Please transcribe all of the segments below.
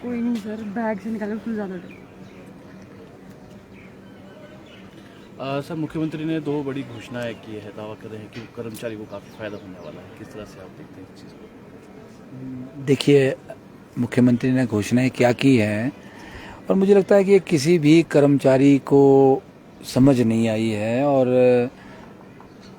कोई नहीं sir, bag से निकाले फुल ज़्यादा डर। सर, मुख्यमंत्री ने 2 बड़ी घोषणाएं की है, दावा कर रहे हैं कि कर्मचारी को काफ़ी फायदा होने वाला है। किस तरह से आप देखते हैं इस चीज़ को? देखिए, मुख्यमंत्री ने घोषणाएं क्या की हैं और मुझे लगता है कि किसी भी कर्मचारी को समझ नहीं आई है। और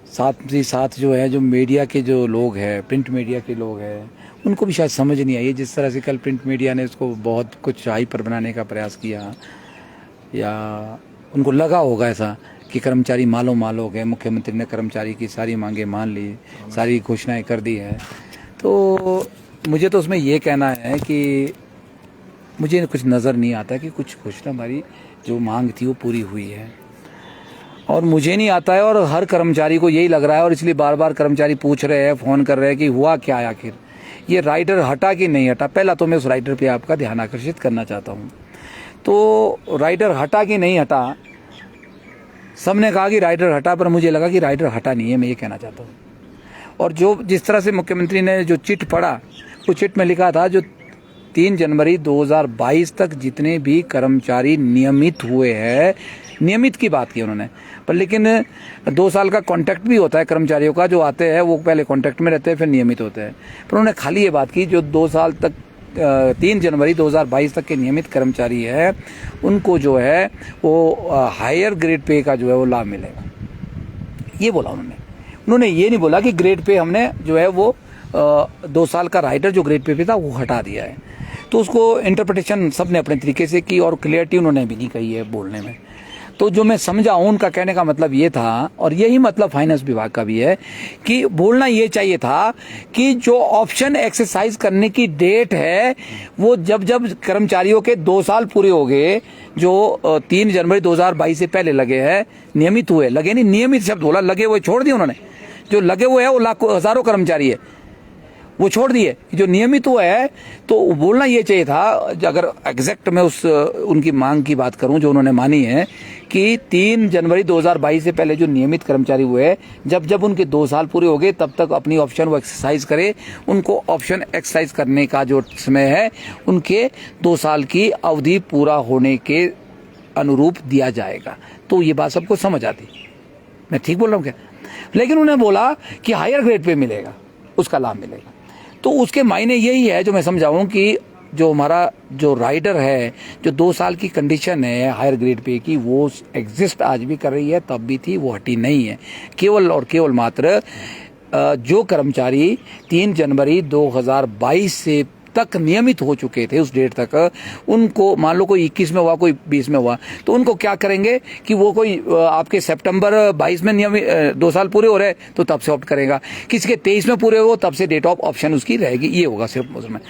साथ ही साथ जो है, जो मीडिया के जो लोग हैं, प्रिंट मीडिया के लोग हैं, उनको भी शायद समझ नहीं आई है। जिस तरह से कल प्रिंट मीडिया ने उसको बहुत कुछ हाइपर बनाने का प्रयास किया, या उनको लगा होगा ऐसा कि कर्मचारी मालो माल हो गए, मुख्यमंत्री ने कर्मचारी की सारी मांगे मान ली, सारी घोषणाएं कर दी है। तो मुझे तो उसमें ये कहना है कि मुझे कुछ नज़र नहीं आता कि कुछ घोषणा हमारी जो मांग थी वो पूरी हुई है, और मुझे नहीं आता है। और हर कर्मचारी को यही लग रहा है, और इसलिए बार बार कर्मचारी पूछ रहे हैं, फ़ोन कर रहे हैं कि हुआ क्या है आखिर, ये राइडर हटा कि नहीं हटा। पहला तो मैं उस राइडर पे आपका ध्यान आकर्षित करना चाहता हूँ। तो राइडर हटा कि नहीं हटा, सबने कहा कि राइडर हटा, पर मुझे लगा कि राइडर हटा नहीं है, मैं ये कहना चाहता हूँ। और जो जिस तरह से मुख्यमंत्री ने जो चिट पढ़ा, वो चिट में लिखा था जो 3 जनवरी 2022 तक जितने भी कर्मचारी नियमित हुए हैं, नियमित की बात की उन्होंने, पर लेकिन 2 साल का कॉन्ट्रैक्ट भी होता है कर्मचारियों का, जो आते हैं वो पहले कॉन्ट्रैक्ट में रहते हैं फिर नियमित होते हैं। पर उन्होंने खाली ये बात की जो 2 साल तक 3 जनवरी 2022 तक के नियमित कर्मचारी है, उनको जो है वो हायर ग्रेड पे का जो है वो लाभ मिलेगा, ये बोला उन्होंने ये नहीं बोला कि ग्रेड पे हमने जो है वो 2 साल का राइडर जो ग्रेड पे था वो हटा दिया है। तो उसको इंटरप्रिटेशन सबने अपने तरीके से की, और क्लियरिटी उन्होंने भी नहीं कही है बोलने में। तो जो मैं समझा हूं, उनका कहने का मतलब ये था, और यही मतलब फाइनेंस विभाग का भी है, कि बोलना ये चाहिए था कि जो ऑप्शन एक्सरसाइज करने की डेट है वो जब जब कर्मचारियों के 2 साल पूरे हो गए, जो 3 जनवरी 2022 से पहले लगे हैं, नियमित हुए, लगे नहीं, नियमित शब्द बोला, लगे हुए छोड़ दिए उन्होंने। जो लगे हुए हैं वो लाखों हजारों कर्मचारी है, वो छोड़ दिए। जो नियमित हुआ है तो बोलना ये चाहिए था, अगर एग्जैक्ट मैं उस उनकी मांग की बात करूं जो उन्होंने मानी है, कि 3 जनवरी 2022 से पहले जो नियमित कर्मचारी हुए, जब जब उनके 2 साल पूरे हो गए तब तक अपनी ऑप्शन वो एक्सरसाइज करे। उनको ऑप्शन एक्सरसाइज करने का जो समय है उनके 2 साल की अवधि पूरा होने के अनुरूप दिया जाएगा। तो ये बात सबको समझ आती, मैं ठीक बोल रहा हूँ क्या? लेकिन उन्होंने बोला कि हायर ग्रेड पे मिलेगा, उसका लाभ मिलेगा। तो उसके मायने यही है जो मैं समझाऊं कि जो हमारा जो राइडर है, जो 2 साल की कंडीशन है हायर ग्रेड पे की, वो एग्जिस्ट आज भी कर रही है, तब भी थी, वो हटी नहीं है। केवल और केवल मात्र जो कर्मचारी 3 जनवरी 2022 से तक नियमित हो चुके थे उस डेट तक, उनको मान लो कोई 21 में हुआ, कोई 20 में हुआ, तो उनको क्या करेंगे कि वो कोई आपके सितंबर 22 में नियमित 2 साल पूरे हो रहे तो तब से ऑप्ट करेगा, किसी के 23 में पूरे हो तब से डेट ऑफ ऑप्शन उसकी रहेगी, ये होगा सिर्फ उसमें।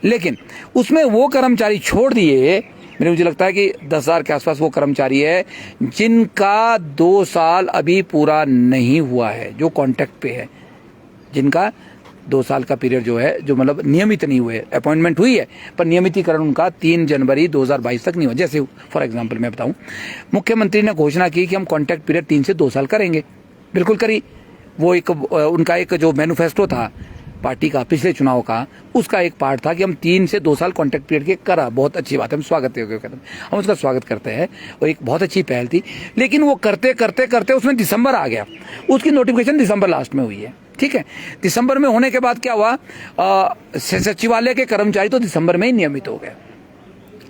लेकिन उसमें वो कर्मचारी छोड़ दिए, मुझे लगता है कि 10,000 के आसपास वो कर्मचारी है जिनका 2 साल अभी पूरा नहीं हुआ है, जो कॉन्ट्रैक्ट पे है, जिनका 2 साल का पीरियड जो है, जो मतलब नियमित नहीं हुए, अपॉइंटमेंट हुई है पर नियमितीकरण उनका 3 जनवरी 2022 तक नहीं हुआ। जैसे फॉर एग्जांपल मैं बताऊं, मुख्यमंत्री ने घोषणा की कि हम कॉन्ट्रैक्ट पीरियड 3 से 2 साल करेंगे, बिल्कुल करी। वो एक उनका एक जो मैनिफेस्टो था पार्टी का पिछले चुनाव का, उसका एक पार्ट था कि हम 3 से 2 साल कॉन्ट्रैक्ट पीरियड के करा, बहुत अच्छी बात है, हम स्वागत कदम, हम उसका स्वागत करते हैं, और एक बहुत अच्छी पहल थी। लेकिन वो करते करते करते उसमें दिसंबर आ गया, उसकी नोटिफिकेशन दिसंबर लास्ट में हुई है, ठीक है। दिसंबर में होने के बाद क्या हुआ, सचिवालय के कर्मचारी तो दिसंबर में ही नियमित हो गए,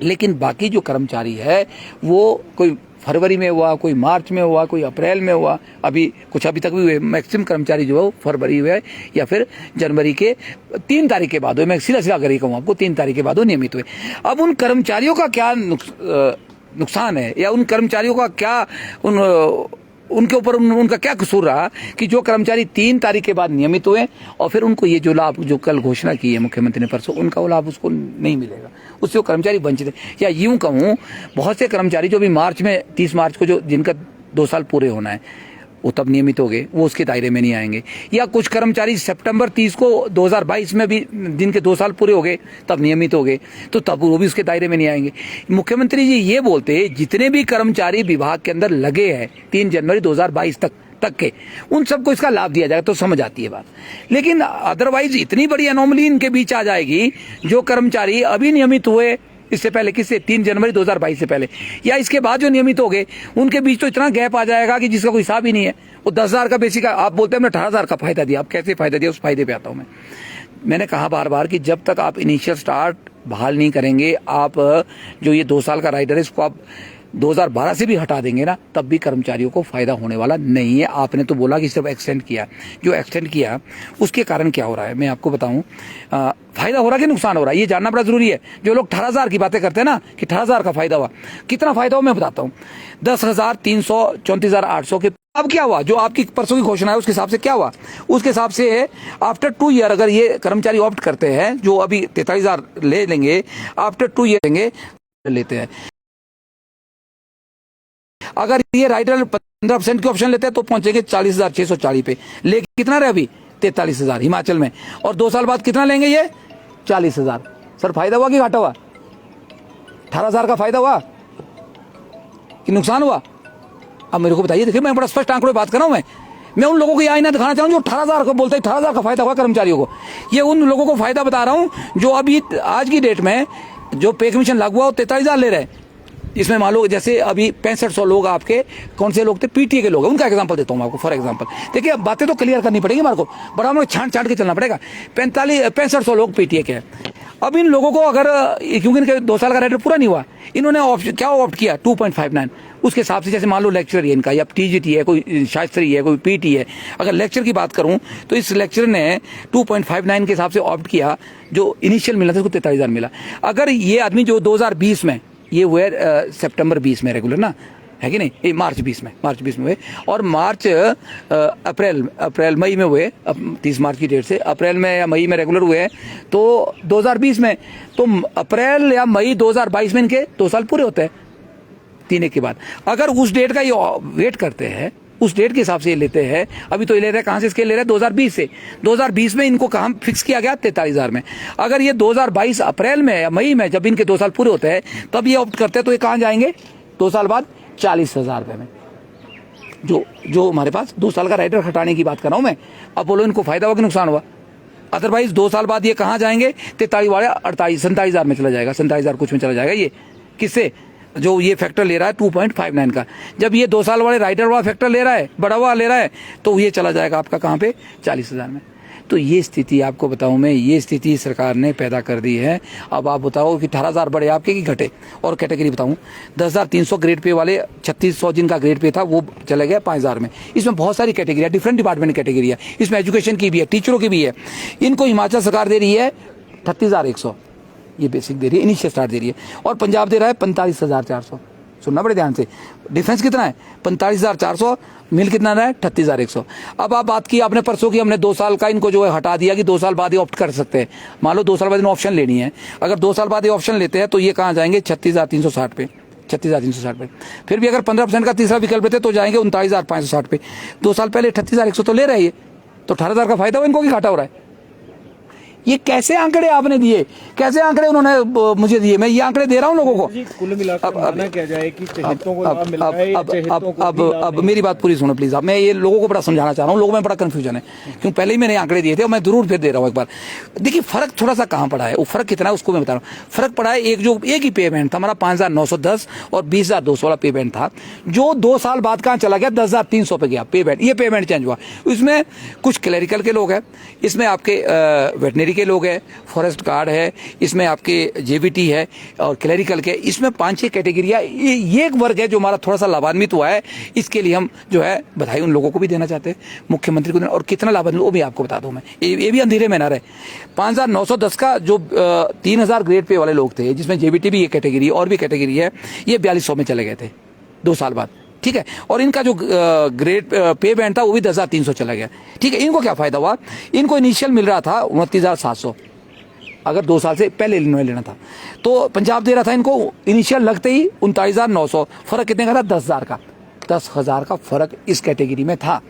लेकिन बाकी जो कर्मचारी है वो कोई फरवरी में हुआ, कोई मार्च में हुआ, कोई अप्रैल में हुआ, अभी कुछ अभी तक भी हुए। मैक्सिमम कर्मचारी जो है वो फरवरी हुए या फिर जनवरी के 3 तारीख के बाद हुए, मैं सीधा अगर कहूँ आपको 3 तारीख के बाद वो नियमित हुए। अब उन कर्मचारियों का क्या नुकसान है, या उन कर्मचारियों का क्या उनके ऊपर उनका क्या कसूर रहा कि जो कर्मचारी 3 तारीख के बाद नियमित हुए और फिर उनको ये जो लाभ जो कल घोषणा की है मुख्यमंत्री ने परसों, उनका वो लाभ उसको नहीं मिलेगा, उससे वो कर्मचारी वंचित है। या यूं कहूं, बहुत से कर्मचारी जो भी मार्च में 30 मार्च को जो जिनका 2 साल पूरे होना है वो तब नियमित हो गए, वो उसके दायरे में नहीं आएंगे। या कुछ कर्मचारी सितंबर 30 को 2022 में भी जिनके 2 साल पूरे हो गए तब नियमित हो गए, तो तब वो भी उसके दायरे में नहीं आएंगे। मुख्यमंत्री जी ये बोलते जितने भी कर्मचारी विभाग के अंदर लगे हैं 3 जनवरी 2022 तक के, उन सबको इसका लाभ दिया जाएगा, तो समझ आती है बात। लेकिन अदरवाइज इतनी बड़ी अनोमली इनके बीच आ जाएगी, जो कर्मचारी अभी नियमित हुए इससे पहले किससे? 3 जनवरी 2022 से पहले, या इसके बाद जो नियमित हो गए उनके बीच तो इतना गैप आ जाएगा कि जिसका कोई हिसाब ही नहीं है। वो 10,000 का बेसिक, आप बोलते हैं हमने 18,000 का फायदा दिया। आप कैसे फायदा दिया, उस फायदे पे आता हूं मैंने कहा बार बार कि जब तक आप इनिशियल स्टार्ट बहाल नहीं करेंगे, आप जो ये 2 साल का राइडर है इसको आप 2012 से भी हटा देंगे ना, तब भी कर्मचारियों को फायदा होने वाला नहीं है। आपने तो बोला कि सिर्फ एक्सटेंड किया, जो एक्सटेंड किया उसके कारण क्या हो रहा है मैं आपको बताऊं। फायदा हो रहा है कि नुकसान हो रहा है ये जानना बड़ा जरूरी है। जो लोग 18,000 की बातें करते हैं ना कि 18,000 का फायदा हुआ, कितना फायदा हुआ मैं बताता हूँ। 10,300 34,800 के अब क्या हुआ, जो आपकी परसों की घोषणा है उसके हिसाब से क्या हुआ, उसके हिसाब से आफ्टर 2 ईयर अगर ये कर्मचारी ऑप्ट करते हैं, जो अभी 43,000 ले लेंगे, आफ्टर 2 ईयर लेंगे लेते हैं। अगर ये राइडर 15% के ऑप्शन लेते हैं तो पहुंचेंगे 40,640 पे। लेकिन कितना रहे अभी? 43,000 हिमाचल में। और 2 साल बाद कितना लेंगे ये? 40,000। सर फायदा हुआ कि घाटा हुआ? 18,000 का फायदा हुआ कि नुकसान हुआ? अब मेरे को बताइए। देखिए मैं बड़ा स्पष्ट आंकड़ों में बात कर रहा हूं। मैं उन लोगों को ये आईना दिखाना चाहूँ जो 18,000 को बोलते हैं 18,000 का फायदा हुआ कर्मचारियों को। ये उन लोगों को फायदा बता रहा हूं जो अभी आज की डेट में जो पे कमीशन लागू हुआ वो 43,000 ले रहे हैं। इसमें मान लो जैसे अभी 6500 लोग आपके कौन से लोग थे? पीटीए के लोग। उनका एग्जांपल देता हूं आपको फॉर एग्जांपल। देखिए अब बातें तो क्लियर करनी पड़ेगी हमारे को, बड़ा हमें छांट के चलना पड़ेगा। 6500 लोग पीटीए के हैं। अब इन लोगों को अगर, क्योंकि इनके 2 साल का राइडर पूरा नहीं हुआ, इन्होंने क्या ऑप्ट किया? 2.59। उसके हिसाब से जैसे मान लो लेक्चर है इनका, या टीजीटी है, कोई शास्त्री है, कोई पीटी है। अगर लेक्चर की बात करूं तो इस लेक्चर ने 2.59 के हिसाब से ऑप्ट किया। जो इनिशियल मिला था उसको 43,000 मिला। अगर ये आदमी जो 2020 में ये हुए सितंबर 20 में रेगुलर ना है कि नहीं, मार्च 20 में हुए, और मार्च अप्रैल मई में हुए, 30 मार्च की डेट से अप्रैल में या मई में रेगुलर हुए तो 2020 में, तो अप्रैल या मई 2022 में इनके 2 साल पूरे होते हैं 3 के बाद। अगर उस डेट का ये वेट करते हैं, उस डेट के हिसाब से ये लेते हैं, अभी तो ये ले रहे हैं कहां से? इसके ले रहे हैं 2020 से। 2020 में इनको कहां फिक्स किया गया? 43,000 में। अगर ये 2022 अप्रैल में या मई में जब इनके 2 साल पूरे होते हैं तब ये ऑप्ट करते हैं, तो ये कहां जाएंगे 2 साल बाद? 40,000 रुपए में। जो हमारे पास 2 साल का राइडर हटाने की बात कर रहा हूं मैं। अब बोलो इनको फायदा हुआ कि नुकसान हुआ? अदरवाइज 2 साल बाद ये कहां जाएंगे? 43 वाले 47,000 में चला जाएगा, 47,000 कुछ में चला जाएगा। ये किससे? जो ये फैक्टर ले रहा है 2.59 का। जब ये 2 साल वाले राइडर वाला फैक्टर ले रहा है, बड़ा हुआ ले रहा है, तो ये चला जाएगा आपका कहां पे? 40,000 में। तो ये स्थिति आपको बताऊं मैं, ये स्थिति सरकार ने पैदा कर दी है। अब आप बताओ कि 18,000 बढ़े आपके कि घटे? और कैटेगरी बताऊं, 10,300 ग्रेड पे वाले 3600 जिनका ग्रेड पे था वो चले गए 5,000 में। इसमें बहुत सारी कैटेगरी है, डिफरेंट डिपार्टमेंट की कैटेगरी है। इसमें एजुकेशन की भी है, टीचरों की भी है। इनको हिमाचल सरकार दे रही है 38,100, ये बेसिक दे रही है, इनिशियल स्टार्ट दे रही है। और पंजाब दे रहा है 45,400। सुनना बड़े ध्यान से, डिफरेंस कितना है? 45,400, मिल कितना रहा है? 38,100। अब आप बात की आपने परसों की, हमने 2 साल का इनको जो है हटा दिया कि 2 साल बाद ये ऑप्ट कर सकते हैं। मान लो 2 साल बाद इन्हें ऑप्शन लेनी है, अगर 2 साल बाद ये ऑप्शन लेते हैं तो ये कहाँ जाएंगे? 36,360 पे, 36,360 पे। फिर भी अगर 15% का तीसरा विकल्प लेते तो जाएंगे 39,560 पे। 2 साल पहले 38,100 तो ले रहे हैं ये, तो 18,000 का फायदा हो इनको कि घाटा हो रहा है? ये कैसे आंकड़े आपने दिए, कैसे आंकड़े उन्होंने मुझे दिए? मैं ये आंकड़े दे रहा हूँ लोगों को। कुल मिलाकर माना क्या जाए कि चहेतों को लाभ मिला है या चहेतों को भी लाभ अब मेरी बात पूरी सुनो प्लीज। अब मैं ये लोगों को बड़ा समझाना चाह रहा हूँ, लोगों में बड़ा कंफ्यूजन है, क्यों पहले ही मैंने आंकड़े दिए थे और मैं जरूर फिर दे रहा हूँ एक बार। देखिए फर्क थोड़ा सा कहाँ पड़ा है, वो फर्क कितना है उसको मैं बता रहा हूँ। फर्क पड़ा है एक ही पेमेंट था हमारा 5,910 और 20,200 वाला पेमेंट था, जो 2 साल बाद कहाँ चला गया? 10,300 पे गया पेमेंट। ये पेमेंट चेंज हुआ। इसमें कुछ क्लरिकल के लोग हैं, इसमें आपके वेटनरी के लोग हैं, फॉरेस्ट गार्ड है, इसमें आपके जेबीटी है और क्लरिकल के, इसमें 5-6 कैटेगरियां। ये एक वर्ग है जो हमारा थोड़ा सा लाभान्वित हुआ है। इसके लिए हम जो है बधाई उन लोगों को भी देना चाहते हैं, मुख्यमंत्री को देना। और कितना लाभान्वित वो भी आपको बता दूं मैं, ये भी अंधेरे में ना रहे। 5,910 का जो 3,000 ग्रेड पे वाले लोग थे, जिसमें जेबीटी भी एक कैटेगरी और भी कैटेगरी है, ये 4200 में चले गए थे 2 साल बाद। ठीक है, और इनका जो ग्रेड पे बैंड था वो भी 10,300 चला गया। ठीक है, इनको क्या फायदा हुआ? इनको इनिशियल मिल रहा था 29,700, अगर 2 साल से पहले इन्होंने लेना था। तो पंजाब दे रहा था इनको इनिशियल लगते ही 39,900। फर्क कितने का था? 10,000 का। 10,000 का फर्क इस कैटेगरी में था,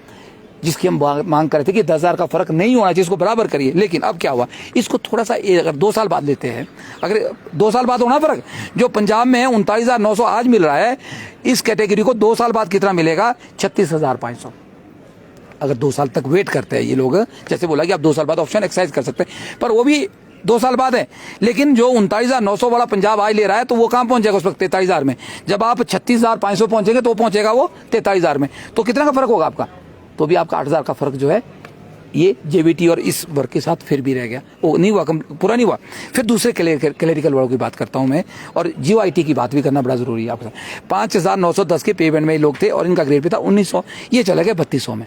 जिसकी हम मांग कर रहे थे कि 10,000 का फर्क नहीं होना चाहिए, इसको बराबर करिए। लेकिन अब क्या हुआ, इसको थोड़ा सा अगर 2 साल बाद लेते हैं, अगर 2 साल बाद होना फर्क, जो पंजाब में 39,900 आज मिल रहा है, इस कैटेगरी को 2 साल बाद कितना मिलेगा? 36,500। अगर 2 साल तक वेट करते हैं ये लोग, जैसे बोला कि आप 2 साल बाद ऑप्शन एक्सरसाइज कर सकते हैं, पर वो भी 2 साल बाद है। लेकिन जो 39,900 वाला पंजाब आज ले रहा है तो वो कहाँ पहुंचेगा उस वक्त 43,000 में। जब आप 36,500 पहुंचेंगे तो पहुंचेगा वो 43,000 में। तो कितना का फर्क होगा आपका? तो भी आपका 8,000 का फर्क जो है ये जेबीटी और इस वर्ग के साथ फिर भी रह गया, वो नहीं हुआ, पूरा नहीं हुआ। फिर दूसरे क्लेरिकल वर्ग की बात करता हूं मैं, और जियो आईटी की बात भी करना बड़ा जरूरी है आपका। 5,910 के पे बैंड में लोग थे और इनका ग्रेड पे था 1900, ये चला गया 3200 में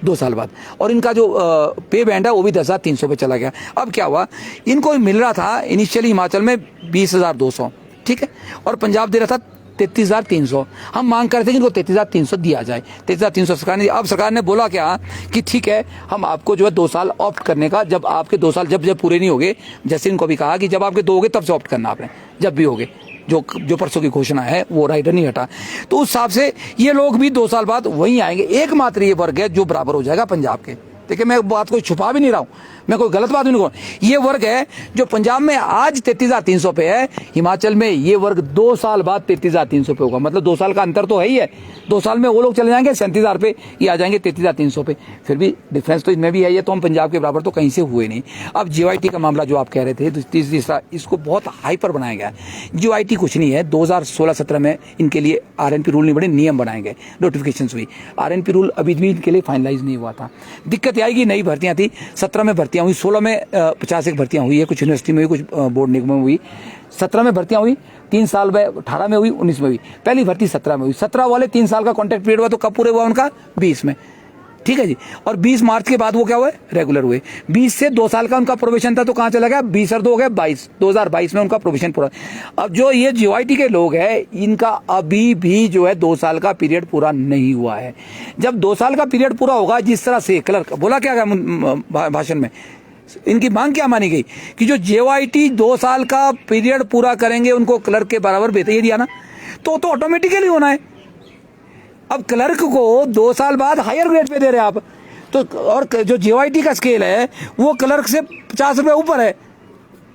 2 साल बाद। और इनका जो पे बैंड है वो भी 10,300 पे चला गया। अब क्या हुआ, इनको मिल रहा था इनिशियली हिमाचल में 20,200, ठीक है, और पंजाब दे रहा था 33,300। हम मांग करते थे कि इनको 33,300 दिया जाए। 33,300 सरकार ने दिया। अब सरकार ने बोला क्या कि ठीक है, हम आपको जो है 2 साल ऑप्ट करने का, जब आपके 2 साल जब पूरे नहीं होंगे, जैसे इनको भी कहा कि जब आपके 2 हो गए तब से ऑप्ट करना आपने, जब भी होगे। जो परसों की घोषणा है वो राइडर नहीं हटा, तो उस हिसाब से ये लोग भी 2 साल बाद वहीं आएंगे। एकमात्र ये वर्ग है जो बराबर हो जाएगा पंजाब के। देखिए, मैं बात को छुपा भी नहीं रहा हूं, मैं कोई गलत बात भी नहीं कहूं। ये वर्ग है जो पंजाब में आज 33,300 पे है, हिमाचल में ये वर्ग 2 साल बाद 33,300 पे होगा। मतलब 2 साल का अंतर तो है ही है। 2 साल में वो लोग चले जाएंगे 37,000 पे, ये आ जाएंगे 33,300 पे। फिर भी डिफरेंस तो इनमें भी है। ये तो हम पंजाब के बराबर तो कहीं से हुए नहीं। अब जीओआईटी का मामला जो आप कह रहे थे, तीसरा इसको बहुत हाइपर बनाया गया है। जीओआईटी कुछ नहीं है। 2016-17 में इनके लिए आरएनपी रूल नहीं बने, नियम बनाए गए, नोटिफिकेशन हुई। आरएनपी रूल अभी भी इनके लिए फाइनलाइज नहीं हुआ था। दिक्कत आएगी, नई भर्तियां थी, 17 में भर्तियां हुई, 16 में 50 भर्तियां हुई है, कुछ यूनिवर्सिटी में हुई, कुछ बोर्ड निगम में हुई। 17 में भर्तियां हुई, 3 साल में 18 में हुई, 19 में हुई। पहली भर्ती 17 में हुई। 17 वाले 3 साल का कॉन्ट्रैक्ट पीरियड हुआ, तो कब पूरे हुआ उनका? 20 में, ठीक है जी। और 20 मार्च के बाद वो क्या हुए? रेगुलर हुए। 20 से 2 साल का उनका प्रोबेशन था, तो कहां चला गया? 20 और 2 हो गए 22, 2022 में उनका प्रोबेशन पूरा। अब जो ये जीओआईटी के लोग हैं, इनका अभी भी जो है 2 साल का पीरियड पूरा नहीं हुआ है। जब 2 साल का पीरियड पूरा होगा, जिस तरह से क्लर्क बोला क्या भाषण में, इनकी मांग क्या मानी गई कि जो जीओआईटी 2 साल का पीरियड पूरा करेंगे उनको क्लर्क के बराबर वेतन ये दिया ना, तो ऑटोमेटिकली होना है। अब क्लर्क को 2 साल बाद हायर ग्रेड पे दे रहे हैं आप, तो और जो जीओआईटी का स्केल है वो क्लर्क से 50 रुपए ऊपर है।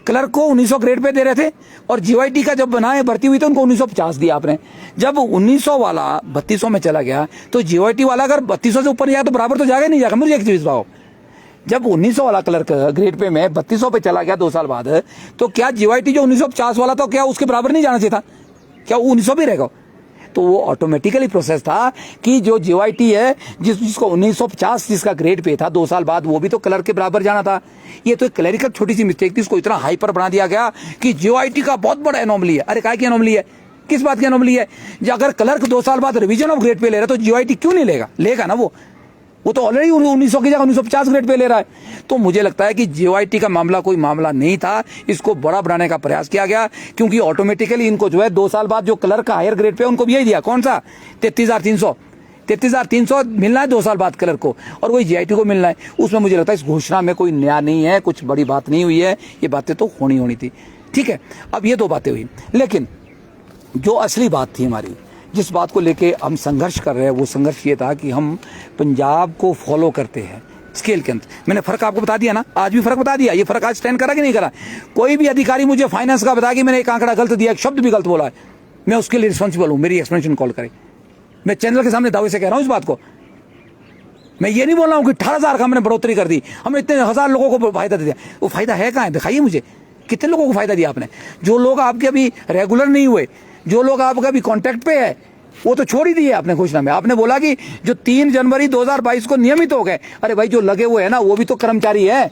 क्लर्क को 1900 ग्रेड पे दे रहे थे, और जीओआईटी का जब बनाए भर्ती हुई तो उनको 1950 दिया आपने। जब 1900 वाला 3200 में चला गया, तो जीओआईटी वाला अगर 3200 से ऊपर जाए तो बराबर तो जाएगा नहीं जाएगा? मुझे एक चीज बताओ, जब 1900 वाला क्लर्क ग्रेड पे में 3200 पे चला गया 2 साल बाद, तो क्या जीओआईटी जो 1950 वाला था क्या उसके बराबर नहीं जाना चाहिए था? क्या वो 1900 भी रहेगा? तो वो ऑटोमेटिकली प्रोसेस था कि जो जीओआईटी है जिसको 1950 जिसका ग्रेड पे था 2 साल बाद, वो भी तो क्लर्क के बराबर जाना था। ये तो एक क्लरिकल छोटी सी मिस्टेक थी, इसको इतना हाइपर बना दिया गया कि जीओआईटी का बहुत बड़ा एनोमली है। अरे काय की एनोमली है? किस बात की एनोमली है? अगर क्लर्क 2 साल बाद रिवीजन ऑफ ग्रेड पे ले रहा है तो जीओआईटी क्यों नहीं लेगा? लेगा ना, वो तो ऑलरेडी 1900 की जगह 1950 ग्रेड पे ले रहा है। तो मुझे लगता है कि जीओआईटी का मामला कोई मामला नहीं था, इसको बड़ा बनाने का प्रयास किया गया, क्योंकि ऑटोमेटिकली इनको जो है 2 साल बाद जो क्लर्क का हायर ग्रेड पे उनको भी यही दिया। कौन सा? 33,300 मिलना है 2 साल बाद क्लर्क को, और वही जीओआईटी को मिलना है। उसमें मुझे लगता है इस घोषणा में कोई नया नहीं है, कुछ बड़ी बात नहीं हुई है, ये बातें तो होनी थी, ठीक है। अब ये 2 बातें हुई, लेकिन जो असली बात थी हमारी, जिस बात को लेके हम संघर्ष कर रहे हैं, वो संघर्ष ये था कि हम पंजाब को फॉलो करते हैं स्केल के अंदर। मैंने फर्क आपको बता दिया ना, आज भी फर्क बता दिया। ये फर्क आज स्टैंड करा कि नहीं करा? कोई भी अधिकारी मुझे फाइनेंस का बता कि मैंने एक आंकड़ा गलत दिया, एक शब्द भी गलत बोला है, मैं उसके लिए रिस्पॉन्सिबल हूं, मेरी एक्सप्लेनेशन कॉल करे। मैं चैनल के सामने दावे से कह रहा हूं इस बात को। मैं ये नहीं बोल रहा हूं कि 18,000 का हमने बढ़ोतरी कर दी, हमने इतने 1000 लोगों को फायदा दे दिया। वो फायदा है कहां है? दिखाइए मुझे, कितने लोगों को फायदा दिया आपने? जो लोग आपके अभी रेगुलर नहीं हुए, जो लोग आपका अभी कॉन्ट्रैक्ट पे है, वो तो छोड़ ही दिए आपने घोषणा में। आपने बोला कि जो 3 जनवरी 2022 को नियमित हो गए, अरे भाई जो लगे हुए हैं ना वो भी तो कर्मचारी है,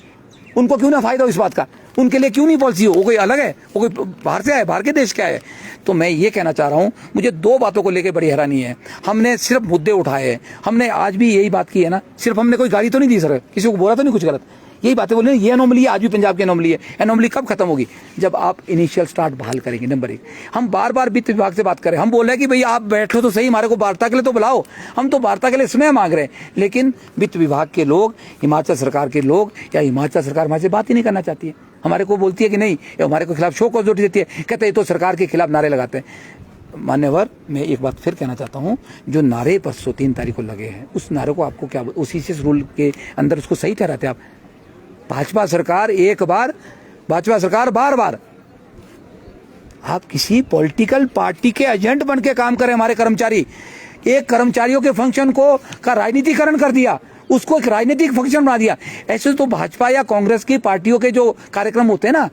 उनको क्यों ना फायदा हो इस बात का? उनके लिए क्यों नहीं पॉलिसी हो? वो कोई अलग है? वो कोई बाहर से आए, बाहर के देश का है? तो मैं ये कहना चाह रहा हूं, मुझे 2 बातों को लेकर बड़ी हैरानी है। हमने सिर्फ मुद्दे उठाए हैं, हमने आज भी यही बात की है ना, सिर्फ हमने कोई गाली तो नहीं दी सर, किसी को बोला तो नहीं कुछ गलत, यही बातें बोल रहे हैं। ये एनोमली है, आज भी पंजाब की एनोमली है। एनोमली कब खत्म होगी? जब आप इनिशियल स्टार्ट बहाल करेंगे। नंबर 1, हम बार बार वित्त विभाग से बात करें, हम बोल रहे हैं कि भाई आप बैठो तो सही, हमारे को वार्ता के लिए तो बुलाओ, हम तो वार्ता के लिए समय मांग रहे हैं, लेकिन वित्त विभाग के लोग, हिमाचल सरकार के लोग, या हिमाचल सरकार हमारे से बात ही नहीं करना चाहती है। हमारे को बोलती है कि नहीं, हमारे को खिलाफ शो को जोड़ देती है, कहते हैं तो सरकार के खिलाफ नारे लगाते हैं। मान्यवर, मैं एक बात फिर कहना चाहता हूं, जो नारे परसों 3 तारीख को लगे हैं, उस नारे को आपको क्या, उसी से रूल के अंदर उसको सही ठहराते आप? भाजपा सरकार एक बार, भाजपा सरकार बार बार। आप किसी पॉलिटिकल पार्टी के एजेंट बन के काम करें। हमारे कर्मचारी, एक कर्मचारियों के फंक्शन को का राजनीतिकरण कर दिया, उसको एक राजनीतिक फंक्शन बना दिया। ऐसे तो भाजपा या कांग्रेस की पार्टियों के जो कार्यक्रम होते हैं ना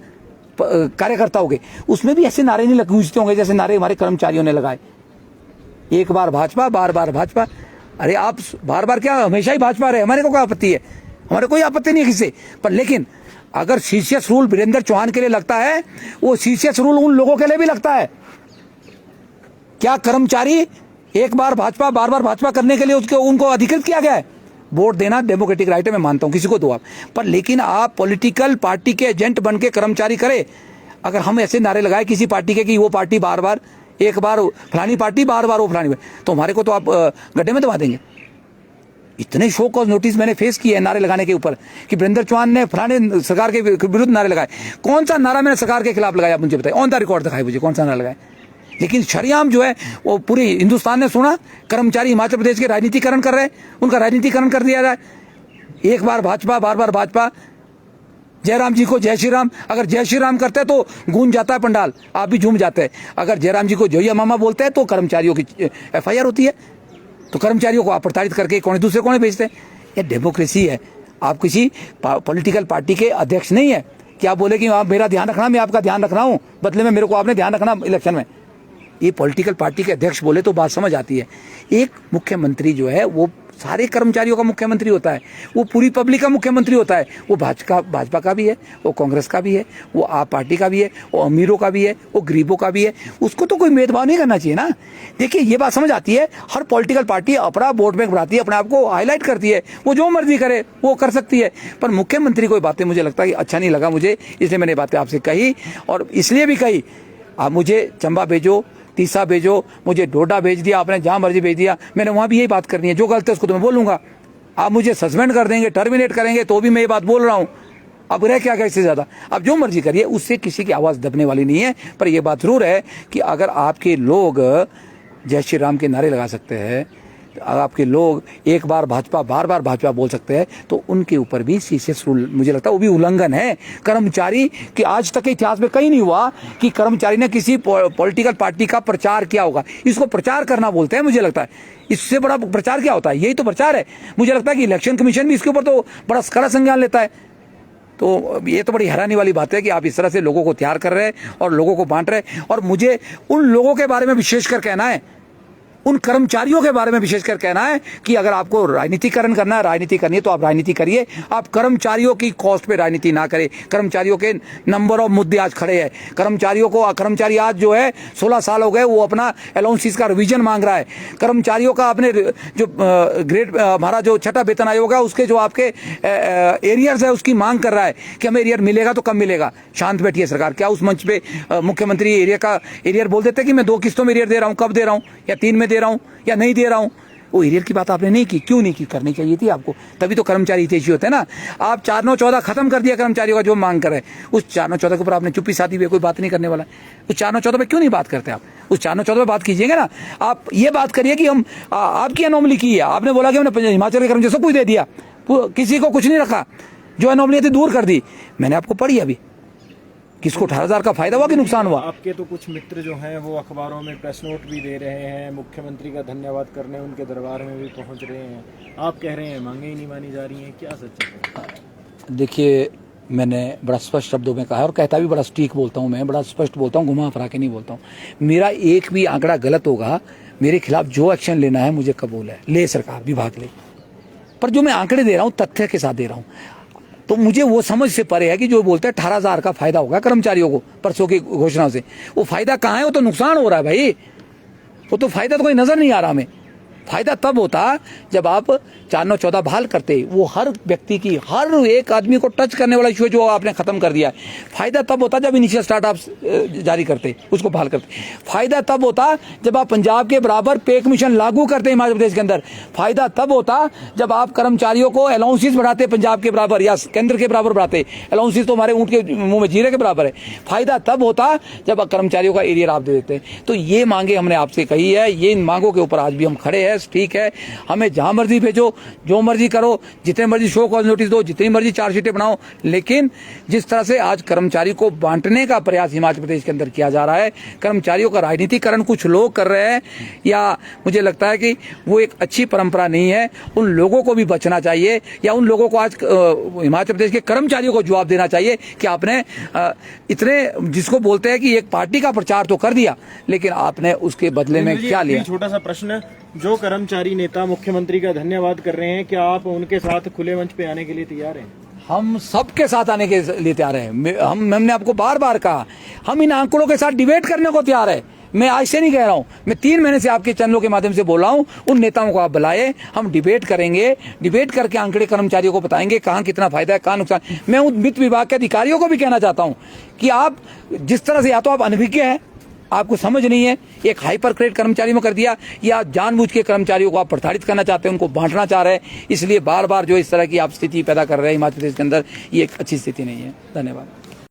कार्यकर्ताओं के, उसमें भी ऐसे नारे नहीं गूंजते होंगे जैसे नारे हमारे कर्मचारियों ने लगाए, एक बार भाजपा बार बार भाजपा। अरे आप बार बार क्या, हमेशा ही भाजपा रहे, हमारे को क्या आपत्ति है, हमारे कोई आपत्ति नहीं है किसी पर। लेकिन अगर सीसीएस रूल वीरेंद्र चौहान के लिए लगता है, वो सीसीएस रूल उन लोगों के लिए भी लगता है। क्या कर्मचारी एक बार भाजपा बार बार भाजपा करने के लिए उनको अधिकृत किया गया है? वोट देना डेमोक्रेटिक राइट है, मैं मानता हूं, किसी को दो आप, पर लेकिन आप पॉलिटिकल पार्टी के एजेंट बन के कर्मचारी करे। अगर हम ऐसे नारे लगाए किसी पार्टी के कि वो पार्टी बार बार, एक बार फलानी पार्टी बार बार वो फलानी, तो हमारे को तो आप गड्ढे में दबा देंगे। इतने शो कॉज नोटिस मैंने फेस किए हैं नारे लगाने के ऊपर कि वीरेंद्र चौहान ने फलाने सरकार के विरुद्ध नारे लगाए। कौन सा नारा मैंने सरकार के खिलाफ लगाया, मुझे बताइए, ऑन द रिकॉर्ड दिखाए मुझे कौन सा नारा लगाया। लेकिन शरेआम जो है वो पूरे हिंदुस्तान ने सुना, कर्मचारी हिमाचल प्रदेश के राजनीतिकरण कर रहे हैं, उनका राजनीतिकरण कर दिया जाए। एक बार भाजपा बार बार भाजपा, जयराम जी को जय श्री राम, अगर जय श्री राम करते हैं तो गूंज जाता है पंडाल, आप भी झूम जाते हैं। अगर जयराम जी को जोया मामा बोलते हैं तो कर्मचारियों की FIR होती है, तो कर्मचारियों को आप प्रताड़ित करके कौन दूसरे कोने भेजते हैं। ये डेमोक्रेसी है। आप किसी पॉलिटिकल पार्टी के अध्यक्ष नहीं है कि आप बोले कि आप मेरा ध्यान रखना, मैं आपका ध्यान रख रहा हूं, बदले में मेरे को आपने ध्यान रखना इलेक्शन में। ये पॉलिटिकल पार्टी के अध्यक्ष बोले तो बात समझ आती है। एक मुख्यमंत्री जो है वो सारे कर्मचारियों का मुख्यमंत्री होता है, वो पूरी पब्लिक का मुख्यमंत्री होता है। वो भाजपा का भी है, वो कांग्रेस का भी है, वो आप पार्टी का भी है, वो अमीरों का भी है, वो गरीबों का भी है। उसको तो कोई भेदभाव नहीं करना चाहिए ना। देखिए ये बात समझ आती है, हर पॉलिटिकल पार्टी अपना वोट बैंक बनाती है, अपने आप को हाईलाइट करती है, वो जो मर्जी करे वो कर सकती है। पर मुख्यमंत्री कोई बातें मुझे लगता है कि अच्छा नहीं लगा मुझे, इसलिए मैंने बातें आपसे कही। और इसलिए भी कही, आप मुझे चंबा भेजो, तीसा भेजो, मुझे डोडा भेज दिया आपने, जहां मर्जी भेज दिया, मैंने वहां भी यही बात करनी है। जो गलत है उसको तो मैं बोलूंगा। आप मुझे सस्पेंड कर देंगे, टर्मिनेट करेंगे, तो भी मैं ये बात बोल रहा हूं। अब रह क्या इससे ज्यादा, आप जो मर्जी करिए, उससे किसी की आवाज दबने वाली नहीं है। पर यह बात जरूर है कि अगर आपके लोग जय श्री राम के नारे लगा सकते हैं, आपके लोग एक बार भाजपा बार बार भाजपा बोल सकते हैं, तो उनके ऊपर भी सीसीएस रूल मुझे लगता है वो भी उल्लंघन है। कर्मचारी कि आज तक के इतिहास में कहीं नहीं हुआ कि कर्मचारी ने किसी पॉलिटिकल पार्टी का प्रचार किया होगा। इसको प्रचार करना बोलते हैं, मुझे लगता है इससे बड़ा प्रचार क्या होता है, यही तो प्रचार है। मुझे लगता है कि इलेक्शन कमीशन भी इसके ऊपर तो बड़ा कड़ा संज्ञान लेता है। तो ये तो बड़ी हैरानी वाली बात है कि आप इस तरह से लोगों को तैयार कर रहे हैं और लोगों को बांट रहे हैं। और मुझे उन लोगों के बारे में विशेषकर कहना है, उन कर्मचारियों के बारे में विशेषकर कहना है कि अगर आपको राजनीतिकरण करना है, राजनीति करनी है, तो आप राजनीति करिए। आप कर्मचारियों की कॉस्ट पे राजनीति ना करें। कर्मचारियों के नंबर ऑफ मुद्दे आज खड़े हैं। कर्मचारी आज जो है 16 साल हो गए, वो अपना अलाउंसेस का रिवीजन मांग रहा है। कर्मचारियों का अपने जो ग्रेड हमारा जो छठा वेतन आयोग है, उसके जो आपके एरियर्स है, उसकी मांग कर रहा है कि हमें एरियर मिलेगा तो कब मिलेगा। शांत बैठिए सरकार। क्या उस मंच पे मुख्यमंत्री एरियर बोल देते कि मैं 2 किस्तों में एरियर दे रहा हूं, कब दे रहा हूं, या 3 में दे रहा हूं या नहीं दे रहा हूं। वो एरियर की बात आपने नहीं की, क्यों नहीं की, करनी चाहिए थी आपको, तभी तो कर्मचारी हितैषी होते हैं ना। आप 4-9-14 खत्म कर दिया कर्मचारियों का जो मांग कर रहे हैं, उस 4-9-14 के ऊपर आपने चुप्पी साधी हुई, कोई बात नहीं करने वाला। उस 4-9-14 पे क्यों नहीं बात करते आप? उस 4-9-14 पे बात कीजिएगा ना। आप ये बात करिए कि हम आपकी अनोमली की है, आपने बोला कि हमने हिमाचल के कर्मचारी सब कुछ दे दिया, किसी को कुछ नहीं रखा, जो अनोमली थी दूर कर दी। मैंने आपको पढ़ी अभी, किसको 18,000 का फायदा हुआ कि नुकसान हुआ? आपके तो कुछ मित्र जो हैं वो अखबारों में प्रेस नोट भी दे रहे हैं, मुख्यमंत्री का धन्यवाद करने उनके दरबार में भी पहुंच रहे हैं। आप कह रहे हैं मांगे ही नहीं मानी जा रही हैं, क्या सच है? देखिए, मैंने बड़ा स्पष्ट शब्दों में कहा है और कहता भी बड़ा सटीक बोलता हूँ, मैं बड़ा स्पष्ट बोलता हूँ, घुमा फिरा के नहीं बोलता हूँ। मेरा एक भी आंकड़ा गलत होगा, मेरे खिलाफ जो एक्शन लेना है मुझे कबूल है, ले सरकार विभाग ले। पर जो मैं आंकड़े दे रहा हूँ तथ्य के साथ दे रहा हूँ। तो मुझे वो समझ से परे है कि जो बोलते हैं 18,000 का फायदा होगा कर्मचारियों को परसों की घोषणा से, वो फायदा कहाँ है? वो तो नुकसान हो रहा है भाई, वो तो फायदा तो कोई नजर नहीं आ रहा हमें। फायदा तब होता जब आप 4-9-14 बहाल करते, वो हर व्यक्ति की, हर एक आदमी को टच करने वाला इशू जो आपने खत्म कर दिया। फायदा तब होता जब इनिशियल स्टार्टअप जारी करते, उसको बहाल करते। फायदा तब होता जब आप पंजाब के बराबर पे कमीशन लागू करते हिमाचल प्रदेश के अंदर। फायदा तब होता जब आप कर्मचारियों को अलाउंसेस बढ़ाते पंजाब के बराबर या केंद्र के बराबर बढ़ाते। अलाउंसेस तो हमारे ऊँट के मुंह में जीरे के बराबर है। फायदा तब होता जब कर्मचारियों का एरियर आप दे देते। तो ये मांगे हमने आपसे कही है, ये इन मांगों के ऊपर आज भी हम खड़े हैं। यस ठीक है, हमें जहां मर्जी भेजो, जो मर्जी करो, जितने मर्जी शो कॉज नोटिस दो, जितनी मर्जी चार्जशीटें बनाओ, लेकिन जिस तरह से आज कर्मचारी को बांटने का प्रयास हिमाचल प्रदेश के अंदर किया जा रहा है, कर्मचारियों का राजनीतिकरण कुछ लोग कर रहे हैं, या मुझे लगता है कि वो एक अच्छी परंपरा नहीं है। उन लोगों को भी बचना चाहिए, या उन लोगों को आज हिमाचल प्रदेश के कर्मचारियों को जवाब देना चाहिए कि आपने इतने, जिसको बोलते हैं कि एक पार्टी का प्रचार तो कर दिया, लेकिन आपने उसके बदले में क्या लिया। छोटा सा प्रश्न, जो कर्मचारी नेता मुख्यमंत्री का धन्यवाद कर रहे हैं, क्या आप उनके साथ खुले मंच पे आने के लिए तैयार हैं? हम सबके साथ आने के लिए तैयार हैं। हमने आपको बार बार कहा, हम इन आंकड़ों के साथ डिबेट करने को तैयार है। मैं आज से नहीं कह रहा हूं, मैं 3 महीने से आपके चैनलों के माध्यम से बोल रहा हूं, उन नेताओं को आप बुलाए, हम डिबेट करेंगे, डिबेट करके आंकड़े कर्मचारियों को बताएंगे कहां कितना फायदा है, कहां नुकसान। मैं उन वित्त विभाग के अधिकारियों को भी कहना चाहता हूं कि आप जिस तरह से, या तो आप अनभिज्ञ हैं, आपको समझ नहीं है, एक हाइपर क्रेडिट कर्मचारी में कर दिया, या जानबूझ के कर्मचारियों को आप प्रताड़ित करना चाहते हैं, उनको बांटना चाह रहे हैं। इसलिए बार बार जो इस तरह की आप स्थिति पैदा कर रहे हैं हिमाचल प्रदेश के अंदर, ये एक अच्छी स्थिति नहीं है। धन्यवाद।